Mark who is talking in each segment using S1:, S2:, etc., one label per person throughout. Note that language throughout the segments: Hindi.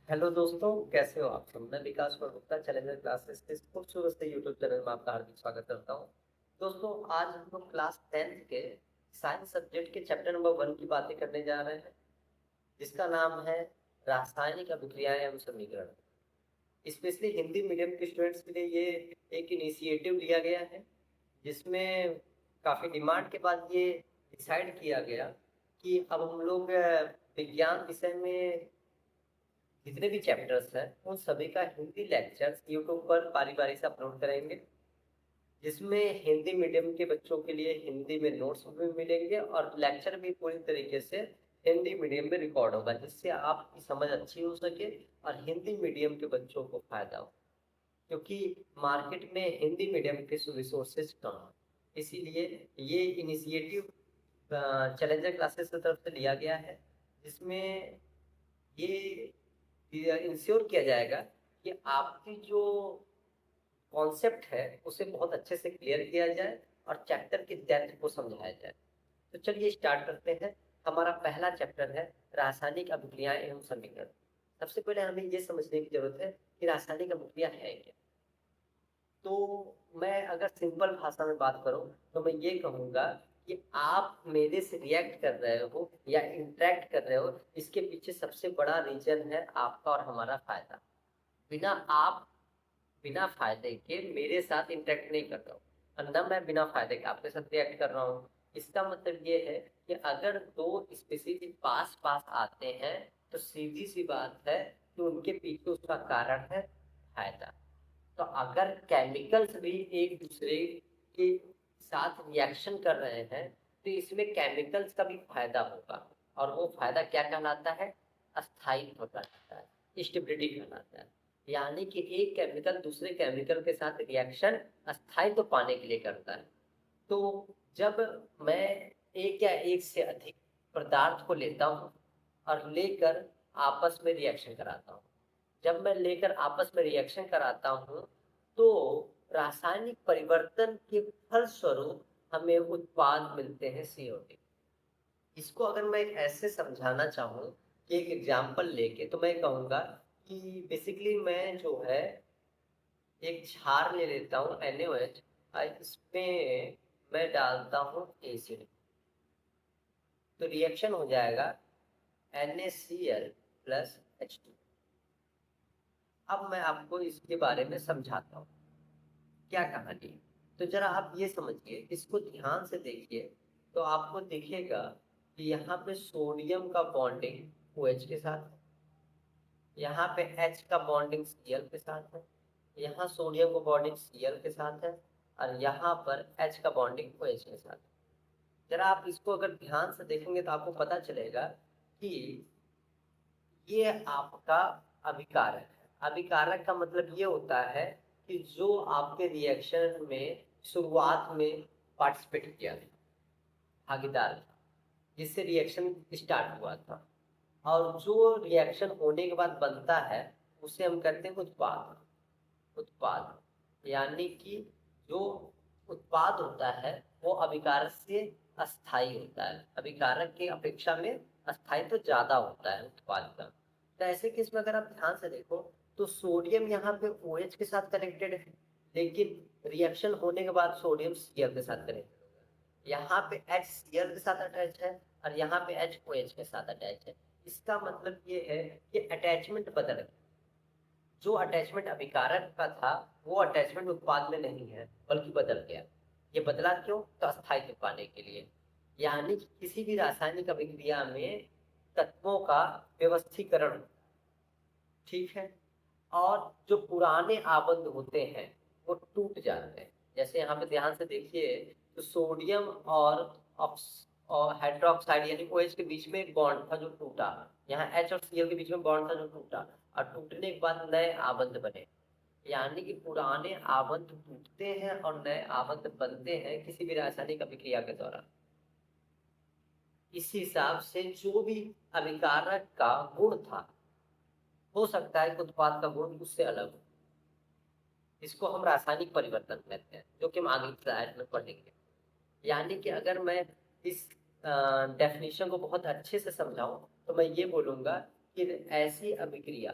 S1: हेलो दोस्तों, कैसे हो आप सब। मैं विकास गुप्ता चैलेंजर क्लासेस के इस खूबसूरत से यूट्यूब चैनल में आपका हार्दिक स्वागत करता हूं। दोस्तों, आज हम लोग क्लास 10th के साइंस सब्जेक्ट के चैप्टर नंबर 1 की बातें करने जा रहे हैं, जिसका नाम है रासायनिक अभिक्रियाएं एवं समीकरण। स्पेशली हिंदी मीडियम के स्टूडेंट्स के लिए ये एक इनिशिएटिव लिया गया है, जिसमें काफ़ी डिमांड के बाद ये डिसाइड किया गया कि अब हम लोग विज्ञान विषय में जितने भी चैप्टर्स हैं उन सभी का हिंदी लेक्चर्स यूट्यूब पर बारी बारी से अपलोड करेंगे, जिसमें हिंदी मीडियम के बच्चों के लिए हिंदी में नोट्स भी मिलेंगे और लेक्चर भी पूरी तरीके से हिंदी मीडियम में रिकॉर्ड होगा, जिससे आपकी समझ अच्छी हो सके और हिंदी मीडियम के बच्चों को फायदा हो। क्योंकि मार्केट में हिंदी मीडियम के रिसोर्सेज कम है, इसीलिए ये इनिशिएटिव चैलेंजर क्लासेस की तरफ से लिया गया है, जिसमें ये इंश्योर किया जाएगा कि आपकी जो कॉन्सेप्ट है उसे बहुत अच्छे से क्लियर किया जाए और चैप्टर की डेप्थ को समझाया जाए। तो चलिए स्टार्ट करते हैं। हमारा पहला चैप्टर है रासायनिक अभिक्रियाएं एवं समीकरण। सबसे पहले हमें ये समझने की जरूरत है कि रासायनिक अभिक्रिया है क्या। तो मैं अगर सिंपल भाषा में बात करूं तो मैं ये कहूंगा कि आप मेरे से रिएक्ट कर रहे हो या इंटरेक्ट कर रहे हो, इसके पीछे सबसे बड़ा रीजन है आपका और हमारा फायदा। बिना आप बिना फायदे के मेरे साथ इंटरेक्ट नहीं कर रहा हूँ और न मैं बिना फायदे के आपके साथ रिएक्ट कर रहा हूँ। इसका मतलब ये है कि अगर दो स्पीशीज पास पास आते हैं तो सीधी सी बात है कि उनके पीछे उसका कारण है फायदा। तो अगर केमिकल्स भी एक दूसरे के साथ रिएक्शन कर रहे हैं तो इसमें केमिकल्स का भी फायदा होगा, और वो फायदा क्या कहलाता है? स्थायित्व कहलाता है, स्टेबिलिटी कहलाता है। यानी कि एक केमिकल दूसरे केमिकल के साथ रिएक्शन स्थायित्व पाने के लिए करता है। तो जब मैं एक या एक से अधिक पदार्थ को लेता हूँ और लेकर आपस में रिएक्शन कराता हूँ, जब मैं लेकर आपस में रिएक्शन कराता हूँ तो रासायनिक परिवर्तन के फलस्वरूप हमें उत्पाद मिलते हैं CO2। इसको अगर मैं ऐसे समझाना चाहूँ कि एक एग्जाम्पल लेके, तो मैं कहूँगा कि बेसिकली मैं जो है एक क्षार ले लेता हूँ NaOH, और इसमें मैं डालता हूँ एसिड, तो रिएक्शन हो जाएगा NaCl प्लस H2। अब मैं आपको इसके बारे में समझाता हूँ क्या कहानी है। तो जरा आप ये समझिए, इसको ध्यान से देखिए, तो आपको दिखेगा कि यहाँ पे सोडियम का बॉन्डिंग OH के साथ है, यहाँ पे H का बॉन्डिंग Cl के साथ है, यहाँ सोडियम का बॉन्डिंग Cl के साथ है, और यहाँ पर H का बॉन्डिंग OH के साथ है। जरा आप इसको अगर ध्यान से देखेंगे तो आपको पता चलेगा कि ये आपका अभिकारक है। अभिकारक का मतलब ये होता है कि जो आपके रिएक्शन में शुरुआत में पार्टिसिपेट किया था, भागीदार था, जिससे रिएक्शन स्टार्ट हुआ था, और जो रिएक्शन होने के बाद बनता है उसे हम कहते हैं उत्पाद। उत्पाद यानी कि जो उत्पाद होता है वो अभिकारक से अस्थाई होता है, अभिकारक की अपेक्षा में अस्थायित्व तो ज्यादा होता है उत्पाद का। तो ऐसे केस में अगर आप ध्यान से देखो तो सोडियम यहाँ पे OH के साथ कनेक्टेड है, लेकिन रिएक्शन होने के बाद सोडियम Cl के साथ कनेक्टेड होगा। यहाँ पे H Cl के साथ अटैच है और यहाँ पे H OH के साथ अटैच है। इसका मतलब ये है कि अटैचमेंट बदल गया। जो अटैचमेंट अभिकारक का था वो अटैचमेंट उत्पाद में नहीं है, बल्कि बदल गया। ये बदला क्यों? तो अस्थायित्व पाने के लिए। यानी कि किसी भी रासायनिक अभिक्रिया में तत्वों का व्यवस्थीकरण, ठीक है, और जो पुराने आबंध होते हैं वो टूट जाते हैं। जैसे यहाँ पे ध्यान से देखिए, तो सोडियम और हाइड्रोक्साइड यानी OH के बीच में एक बॉन्ड था जो टूटा, यहाँ H और Cl के बीच में बॉन्ड था जो टूटा, और टूटने के बाद नए आबंध बने। यानी कि पुराने आबंध टूटते हैं और नए आबंध बनते हैं किसी भी रासायनिक अभिक्रिया के दौरान। इस हिसाब से जो भी अभिकारक का गुण था, हो सकता है कि उत्पाद का गुण उससे अलग हो। इसको हम रासायनिक परिवर्तन कहते हैं, जो कि हम आगे की स्लाइड में पढ़ेंगे। यानी कि अगर मैं इस डेफिनेशन को बहुत अच्छे से समझाऊं तो मैं ये बोलूंगा कि ऐसी अभिक्रिया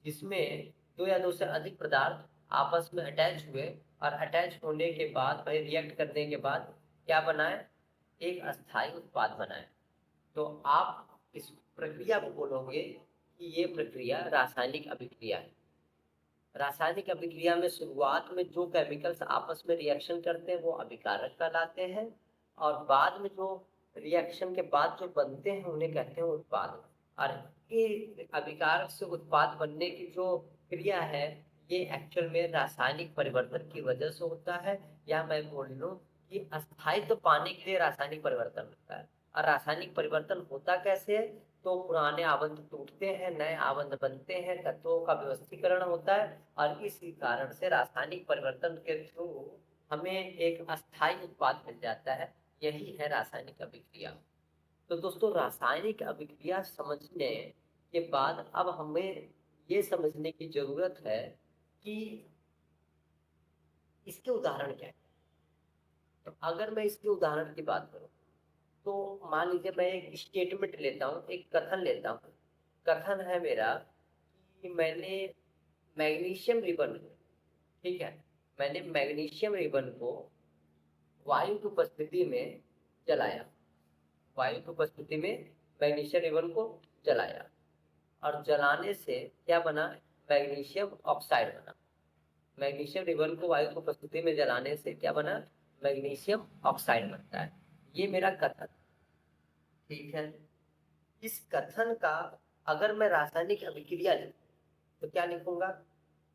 S1: जिसमें दो या दो से अधिक पदार्थ आपस में अटैच हुए और अटैच होने के बाद भाई रिएक्ट करने के बाद क्या बनाए, एक अस्थायी उत्पाद बनाए। तो आप इस प्रक्रिया को बोलोगे कि ये प्रक्रिया रासायनिक अभिक्रिया है। रासायनिक अभिक्रिया में शुरुआत में जो केमिकल्स आपस में रिएक्शन करते हैं वो अभिकारक कहलाते हैं, और बाद में जो रिएक्शन के बाद जो बनते हैं उन्हें कहते हैं उत्पाद। और ये अभिकारक से उत्पाद बनने की जो क्रिया है ये एक्चुअल में रासायनिक परिवर्तन की वजह से होता है, या मैं बोल लूँ कि अस्थायित्व पाने के लिए रासायनिक परिवर्तन होता है। और रासायनिक परिवर्तन होता कैसे है, तो पुराने आबंध टूटते हैं, नए आबंध बनते हैं, तत्वों का व्यवस्थीकरण होता है, और इसी कारण से रासायनिक परिवर्तन के थ्रू हमें एक अस्थायी उत्पाद मिल जाता है। यही है रासायनिक अभिक्रिया। तो दोस्तों, रासायनिक अभिक्रिया समझने के बाद अब हमें ये समझने की जरूरत है कि इसके उदाहरण क्या है। तो अगर मैं इसके उदाहरण की बात करूं, तो मान लीजिए मैं एक स्टेटमेंट लेता हूँ, एक कथन लेता हूँ। कथन है मेरा कि मैंने मैग्नीशियम रिबन, ठीक है, मैंने मैग्नीशियम रिबन को वायु की उपस्थिति में जलाया। वायु की उपस्थिति में मैग्नीशियम रिबन को जलाया, और जलाने से क्या बना, मैग्नीशियम ऑक्साइड बना। मैग्नीशियम रिबन को वायु की उपस्थिति में जलाने से क्या बना, मैग्नीशियम ऑक्साइड बनता है। ये मेरा कथन, ठीक है। इस कथन का अगर मैं रासायनिक अभिक्रिया लिखूं तो क्या लिखूंगा,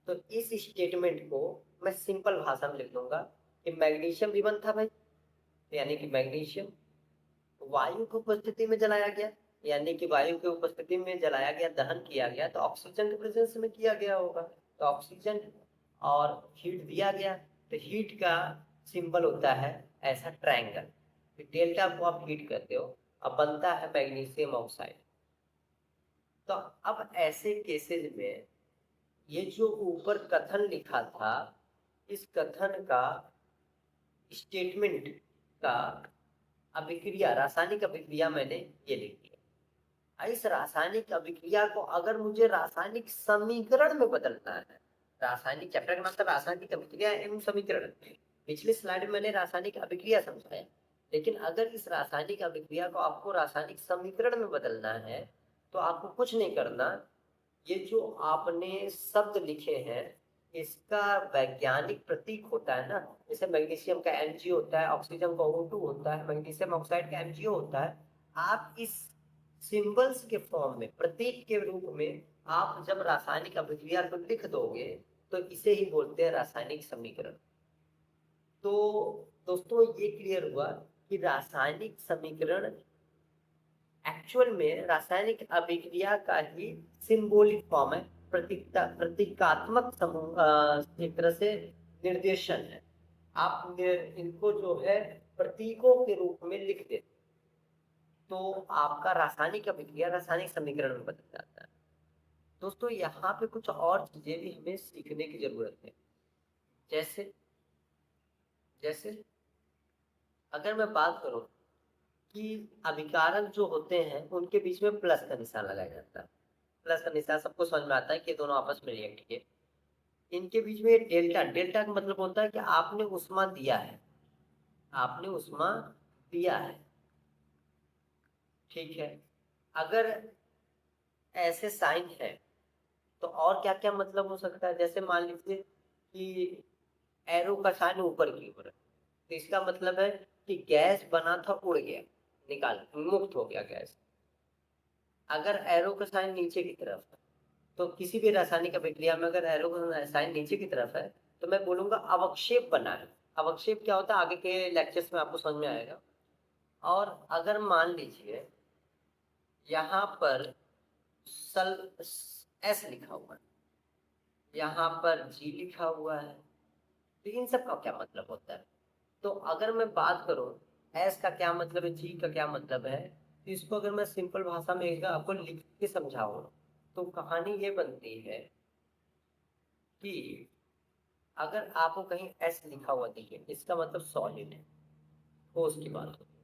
S1: तो इस स्टेटमेंट को मैं सिंपल भाषा में लिख दूंगा कि मैग्नीशियम रिबन था भाई, यानी कि मैग्नीशियम वायु की उपस्थिति में जलाया गया, यानी कि वायु की उपस्थिति में जलाया गया, दहन किया गया, तो ऑक्सीजन के प्रेजेंस में किया गया होगा, तो ऑक्सीजन, और हीट दिया गया, तो हीट का सिंबल होता है ऐसा ट्रायंगल। डेल्टा को आप हीट करते हो, अब बनता है मैग्नीशियम ऑक्साइड। तो अब ऐसे केसेस में ये जो ऊपर कथन लिखा था, इस कथन का स्टेटमेंट का अभिक्रिया, रासायनिक अभिक्रिया मैंने ये लिख दिया। इस रासायनिक अभिक्रिया को अगर मुझे रासायनिक समीकरण में बदलना है, रासायनिक चैप्टर का नाम था रासायनिक अभिक्रिया एवं समीकरण, पिछले स्लाइड में मैंने रासायनिक अभिक्रिया समझाया, लेकिन अगर इस रासायनिक अभिक्रिया को आपको रासायनिक समीकरण में बदलना है तो आपको कुछ नहीं करना, ये जो आपने शब्द लिखे हैं इसका वैज्ञानिक प्रतीक होता है ना, जैसे मैग्नीशियम का Mg होता है, ऑक्सीजन का O2 होता है, मैग्नीशियम ऑक्साइड का MgO होता है। आप इस सिंबल्स के फॉर्म में, प्रतीक के रूप में आप जब रासायनिक अभिक्रिया को लिख दोगे तो इसे ही बोलते हैं रासायनिक समीकरण। तो दोस्तों, ये क्लियर हुआ कि रासायनिक समीकरण एक्चुअल में रासायनिक अभिक्रिया का ही सिंबॉलिक फॉर्म है, प्रतीकात्मक समूह, एक तरह से निर्देशन है। आप इनको जो है प्रतीकों के रूप में लिख देते तो आपका रासायनिक अभिक्रिया रासायनिक समीकरण में बदल जाता है। दोस्तों, यहाँ पे कुछ और चीजें भी हमें सीखने की जरूरत है। जैसे जैसे अगर मैं बात करूं कि अभिकारक जो होते हैं उनके बीच में प्लस का निशान लगाया जाता है। प्लस का निशान सबको समझ में आता है कि दोनों आपस में रिएक्ट किए। इनके बीच में डेल्टा, डेल्टा का मतलब होता है कि आपने उष्मा दिया है, आपने उष्मा दिया है, ठीक है। अगर ऐसे साइन है तो और क्या क्या मतलब हो सकता है, जैसे मान लीजिए कि एरो का साइन ऊपर की ओर है, तो इसका मतलब है कि गैस बना था उड़ गया, निकाल मुक्त हो गया गैस। अगर एरो का साइन नीचे की तरफ है, तो किसी भी रासायनिक अभिक्रिया में अगर एरो का साइन नीचे की तरफ है तो मैं बोलूंगा अवक्षेप बना है। अवक्षेप क्या होता है आगे के लेक्चर्स में आपको समझ में आएगा। और अगर मान लीजिए यहाँ पर सल एस लिखा हुआ है, यहाँ पर जी लिखा हुआ है, तो इन सब का क्या मतलब होता है। तो अगर मैं बात करूं एस का क्या मतलब है, जी का क्या मतलब है, तो इसको अगर मैं सिंपल भाषा में एक आपको लिख के समझाऊं तो कहानी ये बनती है कि अगर आपको कहीं एस लिखा हुआ दिखे इसका मतलब सॉलिड है, ठोस की बात हो रही है।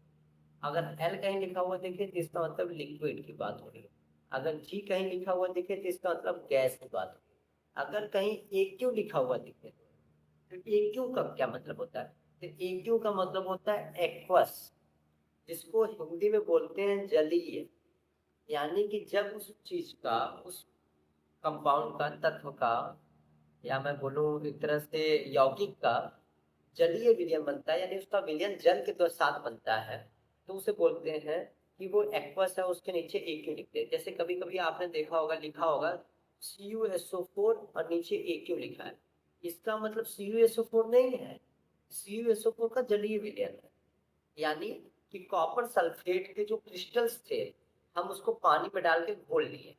S1: अगर एल कहीं लिखा हुआ देखे तो इसका मतलब लिक्विड की बात हो रही है। अगर जी कहीं लिखा हुआ दिखे तो इसका मतलब गैस की बात हो। अगर कहीं AQ लिखा हुआ दिखे तो AQ का क्या मतलब होता है? तो AQ का मतलब होता है एक्वस, जिसको हिंदी में बोलते हैं जलीय। यानी कि जब उस चीज का, उस कंपाउंड का, तत्व का, या मैं बोलूँ एक तरह से यौगिक का जलीय विलयन बनता है, यानी उसका विलयन जल के दो साथ बनता है, तो उसे बोलते हैं कि वो एक्वस है, उसके नीचे AQ लिखते हैं। जैसे कभी कभी आपने देखा होगा, लिखा होगा CuSO4 और नीचे AQ लिखा है, इसका मतलब CuSO4 नहीं है, CuSO4 का जलीय विलयन है। यानी कि कॉपर सल्फेट के जो क्रिस्टल्स थे, हम उसको पानी में डाल के घोल लिए।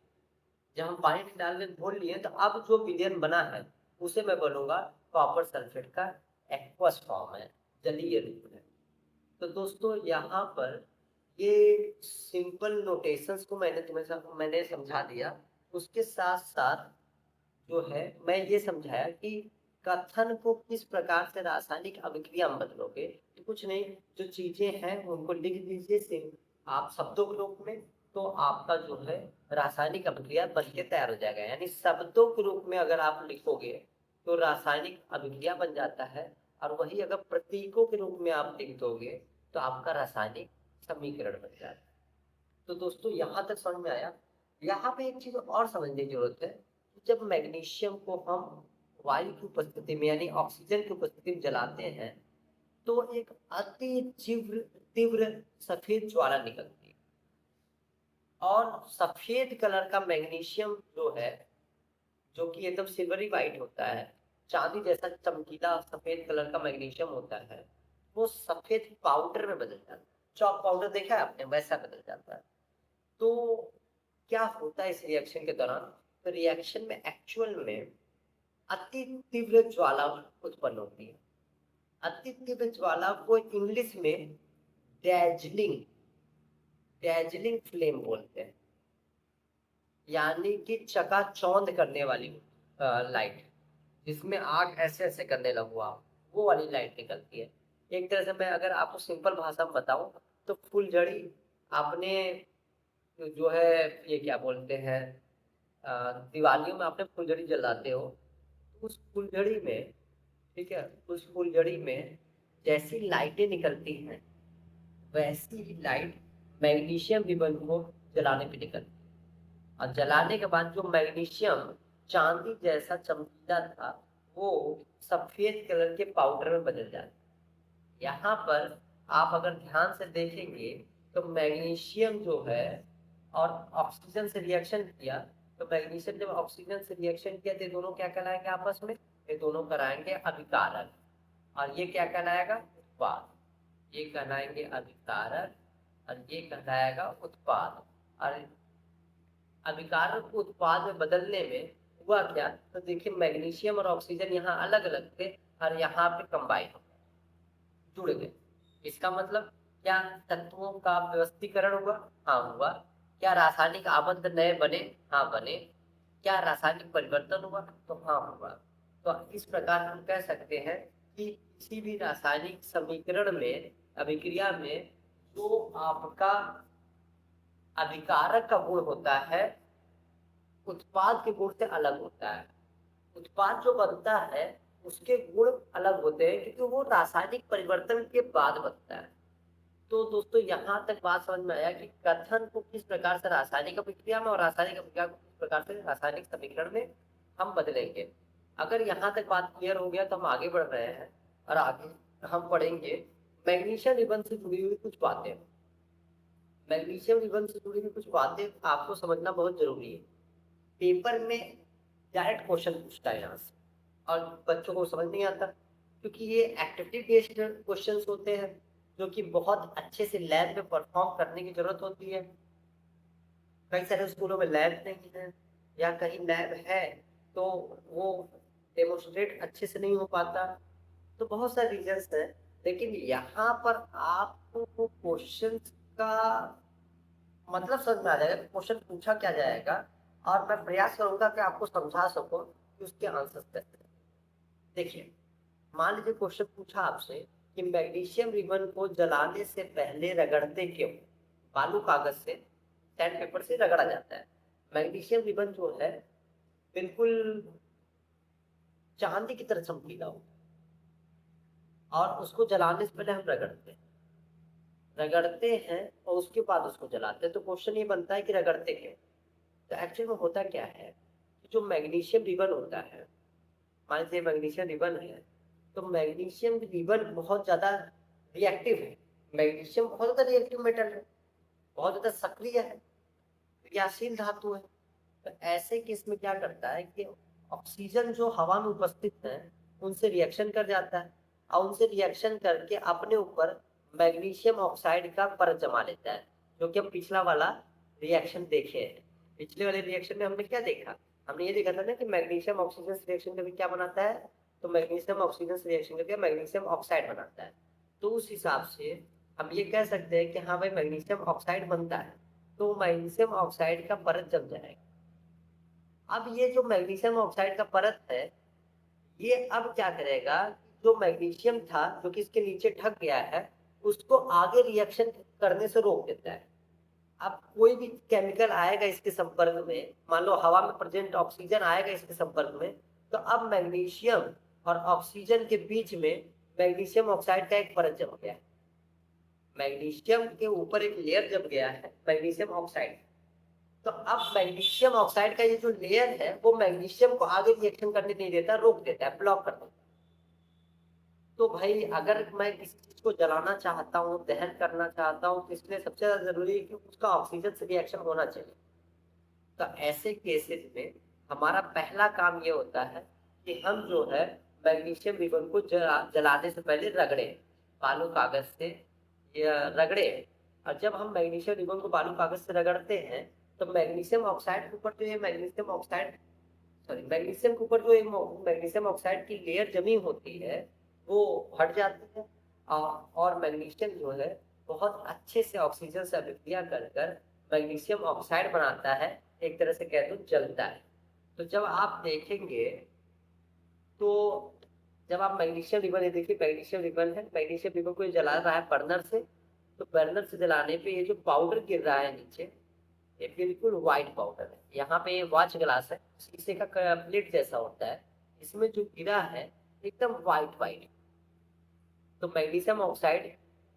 S1: जब हम पानी में डाल के घोल लिए तो अब जो विलयन बना है उसे मैं बोलूंगा कॉपर सल्फेट का एक्वस फॉर्म है, जलीय रूप है। तो दोस्तों यहाँ पर ये सिंपल नोटेशंस को मैंने समझा दिया। उसके साथ साथ जो है मैं ये समझाया कि कथन को किस प्रकार से रासायनिक अभिक्रिया में बदलोगे। तो कुछ नहीं, जो चीजें हैं उनको लिख दीजिए आप शब्दों के रूप में, तो आपका जो है रासायनिक अभिक्रिया बन के तैयार हो जाएगा। यानी शब्दों के रूप में अगर आप लिखोगे तो रासायनिक अभिक्रिया बन जाता है, और वही अगर प्रतीकों के रूप में आप लिख दोगे तो आपका रासायनिक समीकरण बन जाता है। तो दोस्तों यहाँ तक समझ में आया। यहाँ पे एक चीज और समझने की जरूरत है कि जब मैग्नीशियम को हम वायु की उपस्थिति में यानी ऑक्सीजन की उपस्थिति में जलाते हैं तो एक अति तीव्र तीव्र सफेद ज्वाला निकलती है। और सफेद कलर का मैग्नीशियम जो है, जो कि एकदम सिल्वरी वाइट होता है, चांदी जैसा चमकीला सफेद कलर का मैग्नीशियम होता है, वो सफेद पाउडर में बदल जाता है। चॉक पाउडर देखा है आपने, वैसा बदल जाता है। तो क्या होता है इस रिएक्शन के दौरान? तो रिएक्शन में एक्चुअल में अति तीव्र ज्वाला उत्पन्न होती है। अति तीव्र ज्वाला को इंग्लिश में डैजलिंग डैजलिंग फ्लेम बोलते हैं। यानी कि चकाचौंध करने वाली लाइट, जिसमें आग ऐसे ऐसे करने लगो आप, वो वाली लाइट निकलती है। एक तरह से मैं अगर आपको सिंपल भाषा में बताऊं तो फुलझड़ी, आपने जो है ये क्या बोलते हैं, दिवालियों में आपने फुलझड़ी जलाते हो, उस फुलझड़ी में, ठीक है, उस फुलझड़ी में जैसी लाइटें निकलती हैं वैसी ही लाइट मैग्नीशियम रिबन को जलाने पे निकलती है। और जलाने के बाद जो मैग्नीशियम चांदी जैसा चमकीला था वो सफेद कलर के पाउडर में बदल जाता है। यहाँ पर आप अगर ध्यान से देखेंगे तो मैग्नीशियम जो है और ऑक्सीजन से रिएक्शन किया, तो मैग्नीशियम जब ऑक्सीजन से रिएक्शन किया तो ये दोनों क्या कहलाएंगे आपस में? ये दोनों कराएंगे अभिकारक। और ये क्या कहलाएगा? उत्पाद। ये कहलाएंगे अभिकारक और ये कहलाएगा उत्पाद। और अभिकारक को उत्पाद में बदलने में हुआ क्या? तो देखिए मैग्नीशियम और ऑक्सीजन यहाँ अलग अलग थे और यहाँ पे कंबाइन हो गए, जुड़ गए। इसका मतलब क्या तत्वों का व्यवस्थीकरण हुआ? हाँ हुआ। क्या रासायनिक आबंध नए बने? हाँ बने। क्या रासायनिक परिवर्तन हुआ? तो हाँ हुआ। तो इस प्रकार हम कह सकते हैं कि किसी भी रासायनिक समीकरण में, अभिक्रिया में, जो आपका अभिकारक का गुण होता है उत्पाद के गुण से अलग होता है। उत्पाद जो बनता है उसके गुण अलग होते हैं क्योंकि वो रासायनिक परिवर्तन के बाद बनता है। तो दोस्तों यहाँ तक बात समझ में आया कि कथन को किस प्रकार से रासायनिक अभिक्रिया में और रासायनिक अभिक्रिया को किस प्रकार से रासायनिक समीकरण में हम बदलेंगे। अगर यहाँ तक बात क्लियर हो गया तो हम आगे बढ़ रहे हैं और आगे हम पढ़ेंगे मैग्नीशियम रिबन से जुड़ी हुई कुछ बातें। मैग्नीशियम रिबन से जुड़ी हुई कुछ बातें आपको समझना बहुत जरूरी है। पेपर में डायरेक्ट क्वेश्चन पूछता है यहाँ से और बच्चों को समझ नहीं आता, क्योंकि ये एक्टिविटी बेस्ड क्वेश्चंस होते हैं जो कि बहुत अच्छे से लैब में परफॉर्म करने की जरूरत होती है। कई सारे स्कूलों में लैब नहीं है, या कहीं लैब है तो वो डेमोन्स्ट्रेट अच्छे से नहीं हो पाता। तो बहुत सारे रीजंस हैं, लेकिन यहाँ पर आपको क्वेश्चन का मतलब समझ में आ जाएगा, क्वेश्चन पूछा क्या जाएगा, और मैं प्रयास करूंगा कि आपको समझा सकूं कि उसके आंसर कैसे। देखिए, मान लीजिए क्वेश्चन पूछा आपसे कि मैग्नीशियम रिबन को जलाने से पहले रगड़ते क्यों? बालू कागज से, सैंड पेपर से रगड़ा जाता है, मैग्नीशियम रिबन जो है बिल्कुल चांदी की तरह चमकीला होता है और उसको जलाने से पहले हम रगड़ते हैं और उसके बाद उसको जलाते हैं। तो क्वेश्चन ये बनता है कि रगड़ते क्यों? तो एक्चुअली में होता क्या है कि जो मैग्नीशियम रिबन होता है, मान लीजिए मैग्नीशियम रिबन है, तो मैग्नीशियम रिबन बहुत ज्यादा रिएक्टिव है। मैग्नीशियम बहुत ज्यादा रिएक्टिव मेटल है, बहुत ज्यादा सक्रिय है, क्रियाशील धातु है। तो ऐसे केस में क्या करता है कि ऑक्सीजन जो हवा में उपस्थित है उनसे रिएक्शन कर जाता है और उनसे रिएक्शन करके अपने ऊपर मैग्नीशियम ऑक्साइड का परत जमा लेता है, जो कि हम पिछला वाला रिएक्शन देखे हैं। पिछले वाले रिएक्शन में हमने क्या देखा? हमने ये देखा था ना कि मैग्नीशियम ऑक्सीजन से रिएक्शन करके क्या बनाता है, तो मैग्नीशियम ऑक्सीजन से रिएक्शन करके मैग्नीशियम ऑक्साइड बनाता है। तो उस हिसाब से हम ये कह सकते हैं कि हाँ भाई मैग्नीशियम ऑक्साइड बनता है, तो मैग्नीशियम ऑक्साइड का परत जम जाएगा। अब ये जो मैग्नीशियम ऑक्साइड का परत है, ये अब क्या करेगा, जो मैग्नीशियम था जो कि इसके नीचे ढक गया है, उसको आगे रिएक्शन करने से रोक देता है। अब कोई भी केमिकल आएगा इसके संपर्क में, मान लो हवा में प्रेजेंट ऑक्सीजन आएगा इसके संपर्क में, तो अब मैग्नीशियम और ऑक्सीजन के बीच में मैग्नीशियम ऑक्साइड का एक परत जम गया है। मैग्नीशियम के ऊपर एक लेयर जम गया है मैग्नीशियम ऑक्साइड। तो अब मैग्नीशियम ऑक्साइड का ये जो लेयर है वो मैग्नीशियम को आगे रिएक्शन करने नहीं देता, रोक देता है, ब्लॉक कर देता है। तो भाई अगर मैं किसी चीज को जलाना चाहता हूँ, दहन करना चाहता हूँ, तो इसलिए सबसे ज्यादा जरूरी है कि उसका ऑक्सीजन से रिएक्शन होना चाहिए। तो ऐसे केसेस में हमारा पहला काम ये होता है कि हम जो है मैग्नीशियम रिबन को जलाने से पहले रगड़े, बालू कागज से या रगड़े। और जब हम मैग्नीशियम रिबन को बालू कागज से रगड़ते हैं तो मैग्नीशियम ऑक्साइड के ऊपर जो है मैग्नीशियम ऑक्साइड, सॉरी मैग्नीशियम के ऊपर जो एक मैग्नीशियम ऑक्साइड की लेयर जमी होती है वो हट जाती है। और मैग्नीशियम जो है बहुत अच्छे से ऑक्सीजन से अभिक्रिया कर कर मैग्नीशियम ऑक्साइड बनाता है, एक तरह से कह दो जलता है। तो जब आप देखेंगे तो जब आप मैग्नीशियम रिबन, ये देखिए मैग्नीशियम रिबन है, मैग्नीशियम रिबन को ये जला रहा है बर्नर से। तो बर्नर से जलाने पे ये जो पाउडर गिर रहा है नीचे, ये बिल्कुल व्हाइट पाउडर है। यहाँ पे ये वॉच ग्लास है, शीशे का प्लेट जैसा होता है, इसमें जो गिरा है एकदम व्हाइट व्हाइट। तो मैग्नीशियम ऑक्साइड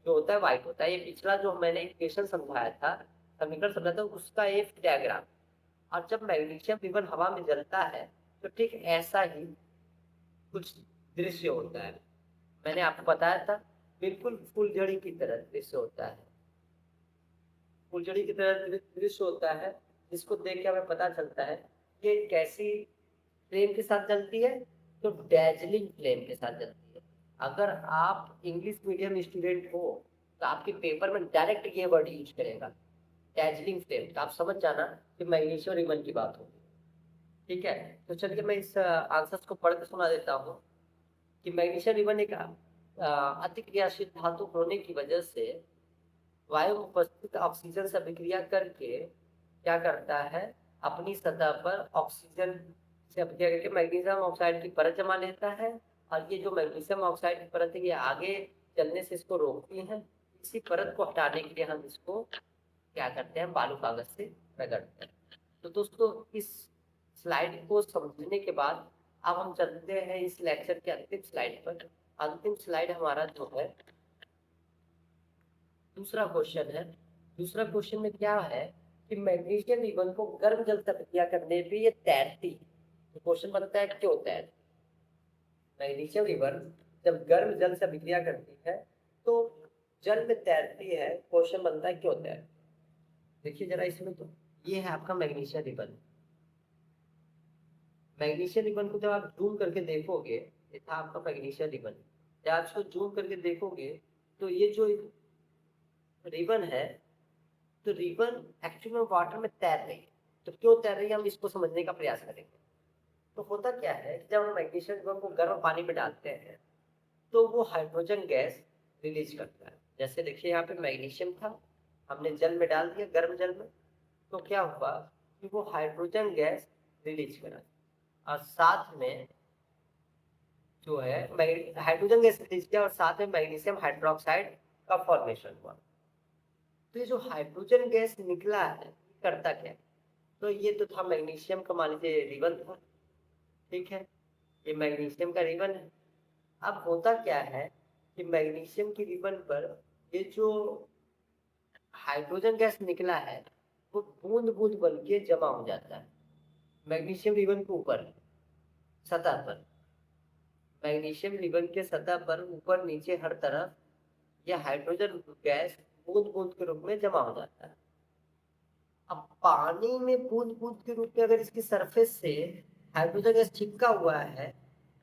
S1: जो होता है व्हाइट होता है। ये पिछला जो मैंने इक्वेशन समझाया था, समीकरण समझाया था, उसका ये डायग्राम। और जब मैग्नीशियम रिबन हवा में जलता है तो ठीक ऐसा ही कुछ दृश्य होता है। मैंने आपको बताया था बिल्कुल फुलझड़ी की तरह दृश्य होता है, फुलझड़ी की तरह दृश्य होता है, जिसको देख के हमें पता चलता है कि कैसी फ्लेम के साथ जलती है, तो डैजलिंग फ्लेम के साथ जलती है। अगर आप इंग्लिश मीडियम स्टूडेंट हो तो आपके पेपर में डायरेक्ट ये वर्ड यूज करेगा, डैजलिंग फ्लेम। तो आप समझ जाना कि मैग्नीशियम रिबन की बात होगी। ठीक है, तो चलिए मैं इस आंसर्स को पढ़ के सुना देता हूँ कि मैग्नीशियम रिबन एक अति क्रियाशील धातु होने की वजह से वायु में उपस्थित ऑक्सीजन से अभिक्रिया करके क्या करता है, अपनी सतह पर ऑक्सीजन से अभिक्रिया करके मैग्नीशियम ऑक्साइड की परत जमा लेता है। और ये जो मैग्नीशियम ऑक्साइड की परत है ये आगे चलने से इसको रोकती है। इसी परत को हटाने के लिए हम इसको क्या करते हैं, बालू कागज से रगड़ते हैं। तो दोस्तों इस स्लाइड को समझने के बाद अब हम चलते हैं इस लेक्चर के अंतिम स्लाइड पर। अंतिम स्लाइड हमारा जो है दूसरा क्वेश्चन है। दूसरा क्वेश्चन में क्या है कि मैग्नीशियम रिबन को गर्म जल से प्रतिक्रिया करने पे ये तैरती है। तो क्वेश्चन बनता है क्यों तैरती? मैग्नीशियम रिबन जब गर्म जल से अभिक्रिया करती है तो जल में तैरती है। क्वेश्चन बनता है क्यों तैरती? देखिए जरा इसमें, तो ये है आपका मैग्नीशियम रिबन। मैग्नीशियम रिबन को जब आप जूम करके देखोगे, ये था आपका मैग्नीशियम रिबन। जब आप इसको जूम करके देखोगे तो ये जो रिबन है, तो रिबन एक्चुअली में वाटर में तैर रही है। तो क्यों तैर रही है हम इसको समझने का प्रयास करेंगे। तो होता क्या है, जब हम मैग्नीशियम रिबन को गर्म पानी में डालते हैं तो वो हाइड्रोजन गैस रिलीज करता है। जैसे देखिए यहाँ पे मैग्नीशियम था, हमने जल में डाल दिया गर्म जल में, तो क्या हुआ कि वो हाइड्रोजन गैस रिलीज करा और साथ में जो है हाइड्रोजन गैस रिलीज किया और साथ में मैग्नीशियम हाइड्रोक्साइड का फॉर्मेशन हुआ। तो ये जो हाइड्रोजन गैस निकला है करता क्या है, तो ये तो था मैग्नीशियम का, मान लीजिए रिबन था, ठीक है, ये मैग्नीशियम का रिबन है। अब होता क्या है कि मैग्नीशियम की रिबन पर ये जो हाइड्रोजन गैस निकला है वो बूंद बूंद बन के जमा हो जाता है मैग्नीशियम रिबन के ऊपर, सतह पर। मैग्नीशियम रिबन के सतह पर ऊपर नीचे हर तरफ यह हाइड्रोजन गैस बूंद बूंद के रूप में जमा हो जाता है। अब पानी में बूंद बूंद के रूप में अगर इसकी सरफेस से हाइड्रोजन गैस चिपका हुआ है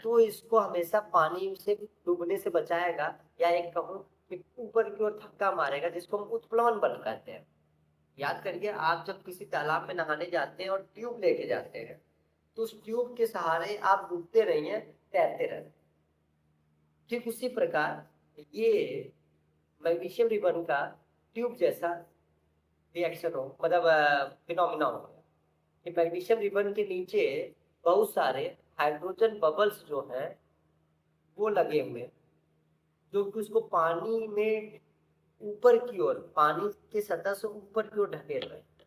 S1: तो इसको हमेशा पानी से डूबने से बचाएगा, या एक कहूँ कि ऊपर की ओर धक्का मारेगा, जिसको हम उत्प्लवन बल कहते हैं। याद करिए, आप जब किसी तालाब में नहाने जाते हैं और ट्यूब लेके जाते हैं तो उस ट्यूब के सहारे आप डूबते रहिए, तैरते रहे। ठीक उसी प्रकार ये मैग्नीशियम रिबन का ट्यूब जैसा रिएक्शन हो, मतलब फिनोमिना हो कि मैग्नीशियम रिबन के नीचे बहुत सारे हाइड्रोजन बबल्स जो हैं वो लगे हुए हैं, जो कि उसको पानी में ऊपर की ओर, पानी के सतह से ऊपर की ओर ढकेल रहे हैं।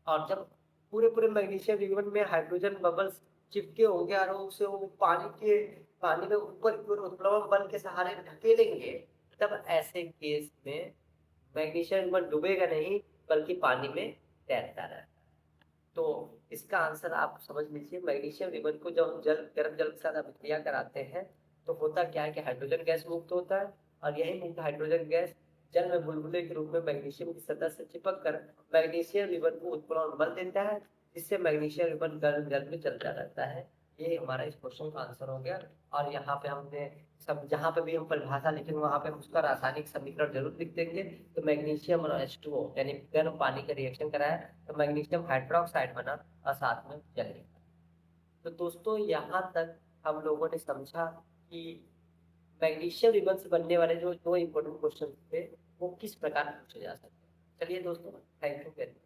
S1: और जब पूरे पूरे मैग्नीशियम रिबन में हाइड्रोजन बबल्स चिपके होंगे और उसे वो पानी में ऊपर की ओर उत्प्लवन बल के सहारे ढकेलेंगे, तब ऐसे केस में मैग्नीशियम रिबन डूबेगा नहीं, बल्कि पानी में तैरता रहेगा। तो इसका आंसर आप समझ लीजिए, मैग्नीशियम रिबन को जब हम गर्म जल के साथ अभिक्रिया कराते हैं तो होता क्या है कि हाइड्रोजन गैस मुक्त होता है, और यही मुक्त हाइड्रोजन गैस जल में बुलबुले के रूप में मैग्नीशियम की सतह से चिपक कर मैग्नीशियम रिबन को उत्प्लवन बल देता है, जिससे मैग्नीशियम रिबन गर्म जल में चलता रहता है। ये हमारा इस क्वेश्चन का आंसर हो गया। और यहाँ पे हमने सब, जहाँ पे भी हम परिभाषा लिखेंगे वहाँ पे उसका रासायनिक समीकरण जरूर लिख देंगे। तो मैग्नीशियम और H2O यानी गर्म पानी का रिएक्शन कराया तो मैग्नीशियम हाइड्रोक्साइड बना और साथ में जल निकला। तो दोस्तों यहाँ तक हम लोगों ने समझा कि मैग्नीशियम रिबन से बनने वाले जो दो इंपॉर्टेंट क्वेश्चन थे वो किस प्रकार पूछे जा सकते हैं। चलिए दोस्तों, थैंक यू वेरी मच।